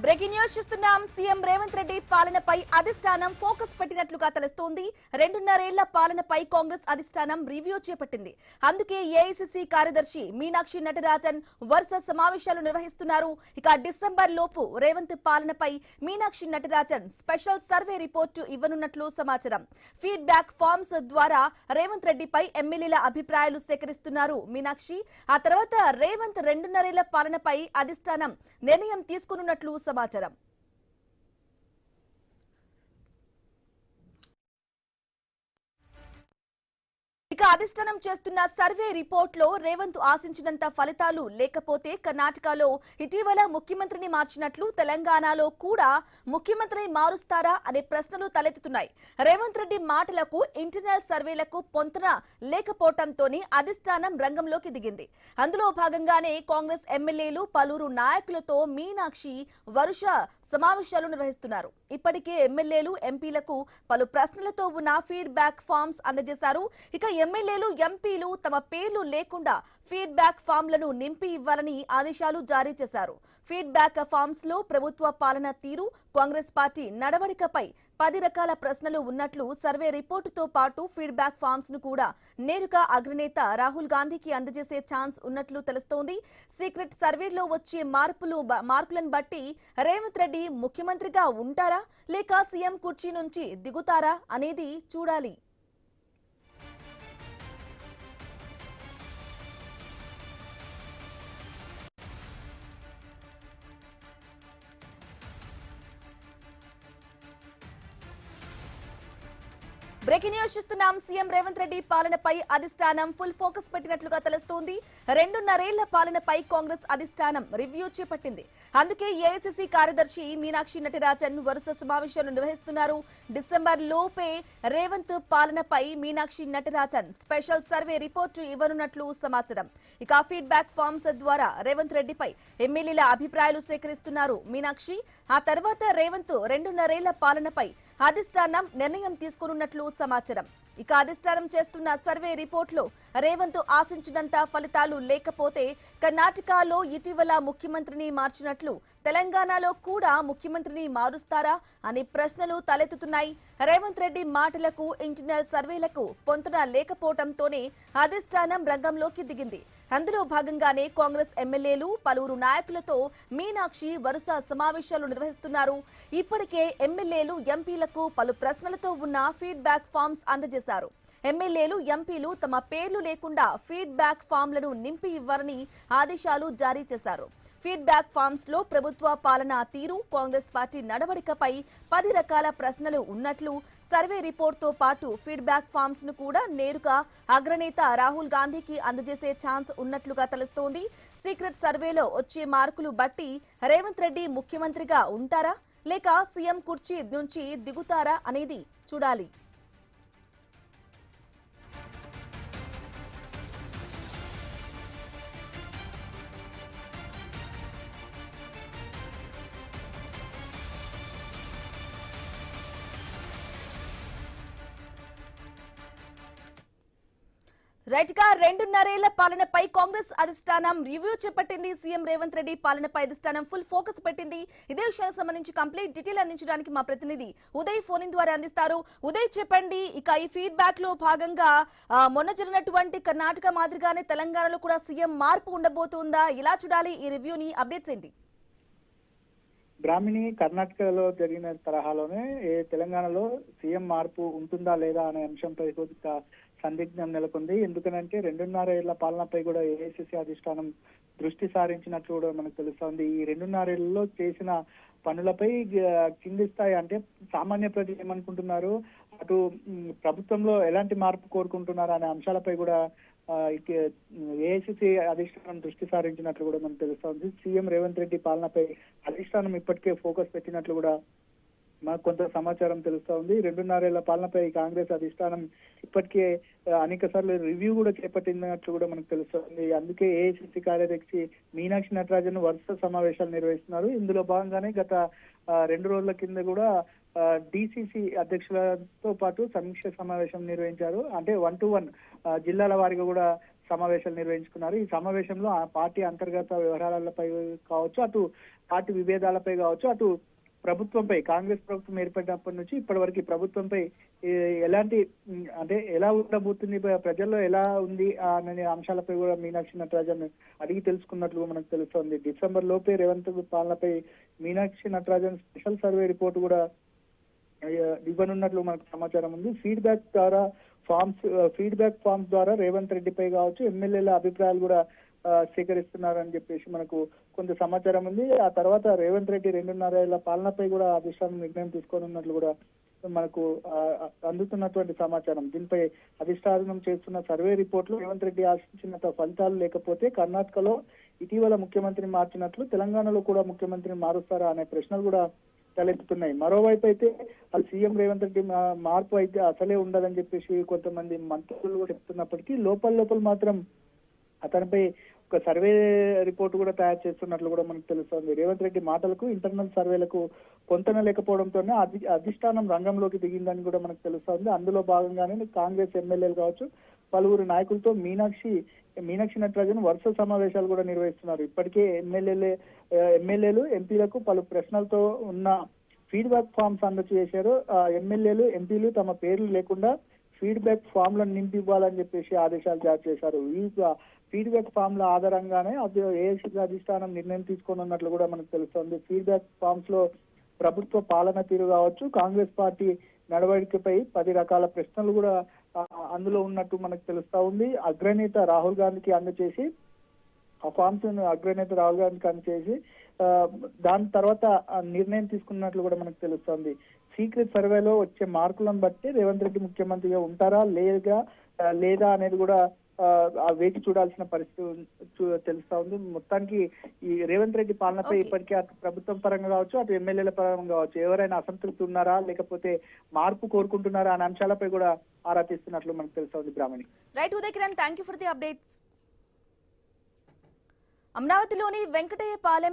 Breaking news చూస్తున్నాం. CM Revanth Reddy పాలనపై అధిష్టానం ఫోకస్ పెట్టినట్లుగా తెలుస్తోంది. 2.5 ఏళ్ల పాలనపై కాంగ్రెస్ అధిష్టానం రివ్యూ చేపట్టింది. అందుకే ఏఐసీసీ కార్యదర్శి మీనాక్షి నటరాజన్ వరుస సమావేశాలు నిర్వహిస్తున్నారు. ఇక డిసెంబర్ లోపు రేవంత్ పాలనపై Meenakshi Natarajan special survey report ఇవ్వనున్నట్లు సమాచారం. ఫీడ్బ్యాక్ ఫార్మ్స్ ద్వారా రేవంత్ రెడ్డిపై ఎమ్మెల్యేల అభిప్రాయాలు సేకరిస్తున్నారు మీనాక్షి. ఆ తర్వాత రేవంత్ 2.5 ఏళ్ల పాలనపై అధిష్టానం నిర్ణయం తీసుకున్నట్లు సమాచారం. ఇక అధిష్టానం చేస్తున్న సర్వే రిపోర్ట్ లో రేవంత్ ఆశించినంత ఫలితాలు లేకపోతే కర్ణాటకలో ఇటీవల ముఖ్యమంత్రిని మార్చినట్లు తెలంగాణలో కూడా ముఖ్యమంత్రిని మారుస్తారా అనే ప్రశ్నలు తలెత్తుతున్నాయి. రేవంత్ రెడ్డి మాటలకు ఇంటర్నల్ సర్వేలకు పొంతన లేకపోవడంతోనే అధిష్టానం రంగంలోకి దిగింది. అందులో భాగంగానే కాంగ్రెస్ ఎమ్మెల్యేలు పలువురు నాయకులతో మీనాక్షి వరుస సమావేశాలు నిర్వహిస్తున్నారు. ఇప్పటికే ఎమ్మెల్యేలు ఎంపీలకు పలు ప్రశ్నలతో ఉన్న ఫీడ్బ్యాక్ ఫార్మ్స్ అందజేశారు. ఇక ఎమ్మెల్యేలు ఎంపీలు తమ పేర్లు లేకుండా ఫీడ్బ్యాక్ ఫామ్లను నింపి ఇవ్వాలని ఆదేశాలు జారీ చేశారు. ఫీడ్బ్యాక్ ఫామ్స్ లో ప్రభుత్వ పాలన తీరు, కాంగ్రెస్ పార్టీ నడవడికపై 10 రకాల ప్రశ్నలు ఉన్నట్లు సర్వే రిపోర్టుతో పాటు ఫీడ్బ్యాక్ ఫామ్స్ ను కూడా నేరుగా అగ్రనేత రాహుల్ గాంధీకి అందజేసే ఛాన్స్ ఉన్నట్లు తెలుస్తోంది. సీక్రెట్ సర్వేలో వచ్చే మార్కులను బట్టి రేవంత్ రెడ్డి ముఖ్యమంత్రిగా ఉంటారా లేక సీఎం కుర్చీ నుంచి దిగుతారా అనేది చూడాలి. బ్రేకింగ్ న్యూస్ చూస్తున్నాం. సీఎం రేవంత్ రెడ్డి పాలనపై అధిష్టానం ఫుల్ ఫోకస్ పెట్టినట్లుగా తెలుస్తోంది. 2.5 ఏళ్ల పాలనపై కాంగ్రెస్ అధిష్టానం రివ్యూ చేపట్టింది. అందుకే ఏఐసీసీ కార్యదర్శి మీనాక్షి నటరాజన్ వరుస సమావేశాలు నిర్వహిస్తున్నారు. డిసెంబర్ లోపే రేవంత్ పాలనపై Meenakshi Natarajan special survey report ఇవ్వనున్నట్లు సమాచారం. ఇక ఫీడ్బ్యాక్ ఫార్మ్స్ ద్వారా రేవంత్ రెడ్డిపై ఎమ్మెల్యేల అభిప్రాయాలు సేకరిస్తున్నారు మీనాక్షి. ఆ తర్వాత రేవంత్ 2.5 ఏళ్ల పాలనపై అధిష్టానం నిర్ణయం తీసుకున్నట్లు సమాచారం. ఇక అధిష్టానం చేస్తున్న సర్వే రిపోర్ట్ లో రేవంత్ ఆశించినంత ఫలితాలు లేకపోతే కర్ణాటకలో ఇటీవల ముఖ్యమంత్రిని మార్చినట్లు తెలంగాణలో కూడా ముఖ్యమంత్రిని మారుస్తారా అనే ప్రశ్నలు తలెత్తుతున్నాయి. రేవంత్ రెడ్డి మాటలకు ఇంటర్నల్ సర్వేలకు పొంతన లేకపోవడంతోనే అధిష్టానం రంగంలోకి దిగింది. అందులో భాగంగానే కాంగ్రెస్ ఎమ్మెల్యేలు పలువురు నాయకులతో మీనాక్షి వరుస సమావేశాలు నిర్వహిస్తున్నారు. ఇప్పటికే ఎమ్మెల్యేలు ఎంపీలకు పలు ప్రశ్నలతో ఉన్న ఫీడ్బ్యాక్ ఫార్మ్స్ అందజేశారు. ఎమ్మెల్యేలు ఎంపీలు తమ పేర్లు లేకుండా ఫీడ్బ్యాక్ ఫామ్లను నింపి ఇవ్వాలని ఆదేశాలు జారీ చేశారు. ఫీడ్బ్యాక్ ఫామ్స్ లో ప్రభుత్వ పాలనా తీరు, కాంగ్రెస్ పార్టీ నడవడికపై 10 రకాల ప్రశ్నలు ఉన్నట్లు సర్వే రిపోర్ట్తో పాటు ఫీడ్బ్యాక్ ఫామ్స్ ను కూడా నేరుగా అగ్రనేత రాహుల్ గాంధీకి అందజేసే ఛాన్స్ ఉన్నట్లుగా తెలుస్తోంది. సీక్రెట్ సర్వేలో వచ్చే మార్కులు బట్టి రేవంత్ రెడ్డి ముఖ్యమంత్రిగా ఉంటారా లేక సీఎం కుర్చీ నుంచి దిగుతారా అనేది చూడాలి. రైట్ గా 2.5 ఏళ్ల పాలనపై కాంగ్రెస్ అధిష్టానం రివ్యూ చేపట్టింది. సీఎం రేవంత్ రెడ్డి పాలనపై అధిష్టానం ఫుల్ ఫోకస్ పెట్టింది. ఇదే విషయానికి సంబంధించి కంప్లీట్ డీటెయిల్ అందించడానికి మా ప్రతినిధి ఉదయ్ ఫోన్ ఇన్ ద్వారా అందిస్తారు. ఉదయ్ చెప్పండి, ఇక ఈ ఫీడ్బ్యాక్ లో భాగంగా మొన్న జరిగినటువంటి కర్ణాటక మాదిరిగానే తెలంగాణలో కూడా సీఎం మార్పు ఉండబోతుందా? ఇలా చూడాలి ఈ రివ్యూని, అప్డేట్స్ ఏంటి? బ్రాహ్మిణి, కర్ణాటకలో జరిగిన తరహాలోనే తెలంగాణలో సీఎం మార్పు ఉంటుందా లేదా అనే అంశంపై కొద్దిగా సందిగ్ధం నెలకొంది. ఎందుకనంటే 2.5 ఏళ్ల పాలనపై కూడా ఏఐసీసీ అధిష్టానం దృష్టి సారించినట్లు కూడా మనకు తెలుస్తోంది. ఈ 2.5 ఏళ్లలో చేసిన పనులపై కింది స్థాయి అంటే సామాన్య ప్రజలు ఏమనుకుంటున్నారు, అటు ప్రభుత్వంలో ఎలాంటి మార్పు కోరుకుంటున్నారు అనే అంశాలపై కూడా ఏఐసీసీ అధిష్టానం దృష్టి సారించినట్లు కూడా మనకు తెలుస్తోంది. సీఎం రేవంత్ రెడ్డి పాలనపై అధిష్టానం ఇప్పటికే ఫోకస్ పెట్టినట్లు కూడా మాకు కొంత సమాచారం తెలుస్తా ఉంది. 2.5 ఏళ్ల పాలనపై కాంగ్రెస్ అధిష్టానం ఇప్పటికే అనేక సార్లు రివ్యూ కూడా చేపట్టినట్లు కూడా మనకు తెలుస్తుంది. అందుకే ఏఐసీసీ కార్యదర్శి మీనాక్షి నటరాజన్ వరుస సమావేశాలు నిర్వహిస్తున్నారు. ఇందులో భాగంగానే గత 2 రోజుల కింద కూడా డిసిసి అధ్యక్షులతో పాటు సమీక్ష సమావేశం నిర్వహించారు. అంటే 1-to-1 జిల్లాల వారిగా కూడా సమావేశాలు నిర్వహించుకున్నారు. ఈ సమావేశంలో ఆ పార్టీ అంతర్గత వ్యవహారాలపై కావచ్చు, అటు పార్టీ విభేదాలపై కావచ్చు, అటు ప్రభుత్వంపై కాంగ్రెస్ ప్రభుత్వం ఏర్పడినప్పటి నుంచి ఇప్పటి వరకు ప్రభుత్వంపై ఎలాంటి అంటే ఎలా ఉండబోతుంది, ప్రజల్లో ఎలా ఉంది అనే అంశాలపై కూడా మీనాక్షి నటరాజన్ అడిగి తెలుసుకున్నట్లు మనకు తెలుస్తోంది. డిసెంబర్ లోపే రేవంత్ పాలనపై Meenakshi Natarajan special survey report కూడా ఇవ్వనున్నట్లు మనకు సమాచారం ఉంది. ఫీడ్బ్యాక్ ఫామ్స్ ద్వారా రేవంత్ రెడ్డిపై కావచ్చు ఎమ్మెల్యేల అభిప్రాయాలు కూడా స్వీకరిస్తున్నారని చెప్పేసి మనకు కొంత సమాచారం ఉంది. ఆ తర్వాత రేవంత్ రెడ్డి 2.5 ఏళ్ల పాలనపై కూడా అధిష్టానం నిర్ణయం తీసుకోనున్నట్లు కూడా మనకు అందుతున్నటువంటి సమాచారం. దీనిపై అధిష్టానం చేస్తున్న సర్వే రిపోర్టులో రేవంత్ రెడ్డి ఆశించినంత ఫలితాలు లేకపోతే కర్ణాటకలో ఇటీవల ముఖ్యమంత్రిని మార్చినట్లు తెలంగాణలో కూడా ముఖ్యమంత్రిని మారుస్తారా అనే ప్రశ్నలు కూడా తలెత్తుతున్నాయి. మరోవైపు అయితే సీఎం రేవంత్ రెడ్డి మార్పు అయితే అసలే ఉండదని చెప్పేసి కొంతమంది మంత్రులు కూడా చెప్తున్నప్పటికీ లోపల మాత్రం అతనిపై ఒక సర్వే రిపోర్ట్ కూడా తయారు చేస్తున్నట్లు కూడా మనకు తెలుస్తోంది. రేవంత్ రెడ్డి మాటలకు ఇంటర్నల్ సర్వేలకు పొంతన లేకపోవడంతోనే అధిష్టానం రంగంలోకి దిగిందని కూడా మనకు తెలుస్తోంది. అందులో భాగంగానే కాంగ్రెస్ ఎమ్మెల్యేలు కావచ్చు పలువురు నాయకులతో మీనాక్షి నటరాజన్ వరుస సమావేశాలు కూడా నిర్వహిస్తున్నారు. ఇప్పటికే ఎమ్మెల్యేలు ఎంపీలకు పలు ప్రశ్నలతో ఉన్న ఫీడ్బ్యాక్ ఫామ్స్ అందజేశారు. ఎమ్మెల్యేలు ఎంపీలు తమ పేర్లు లేకుండా ఫీడ్బ్యాక్ ఫామ్లను నింపి ఇవ్వాలని చెప్పేసి ఆదేశాలు జారీ చేశారు. ఈ ఫీడ్బ్యాక్ ఫామ్ల ఆధారంగానే ఏఐసీసీ అధిష్టానం నిర్ణయం తీసుకోనున్నట్లు కూడా మనకు తెలుస్తోంది. ఫీడ్బ్యాక్ ఫామ్స్ లో ప్రభుత్వ పాలన తీరు కావచ్చు, కాంగ్రెస్ పార్టీ నడవడికపై 10 రకాల ప్రశ్నలు కూడా అందులో ఉన్నట్టు మనకు తెలుస్తా ఉంది. అగ్రనేత రాహుల్ గాంధీకి అందజేసి ఆ ఫామ్స్ అగ్రనేత రాహుల్ గాంధీకి అందజేసి దాని తర్వాత నిర్ణయం తీసుకున్నట్లు కూడా మనకు తెలుస్తోంది. సీక్రెట్ సర్వేలో వచ్చే మార్కులను బట్టి రేవంత్ రెడ్డి ముఖ్యమంత్రిగా ఉంటారా లేదా అనేది కూడా వేచి చూడాల్సిన పరిస్థితి తెలుస్తా ఉంది. మొత్తానికి ఈ రేవంత్ రెడ్డి పాలనపై ఇప్పటికే అటు ప్రభుత్వం పరంగా కావచ్చు, అటు ఎమ్మెల్యేల పరంగా కావచ్చు ఎవరైనా అసంతృప్తి ఉన్నారా లేకపోతే మార్పు కోరుకుంటున్నారా అనే అంశాలపై కూడా ఆరా తీస్తున్నట్లు మనకు తెలుస్తా ఉంది. Brahmani right Uday Kiran, thank you for the updates. అమరావతిలోని వెంకటయ్యపాలెం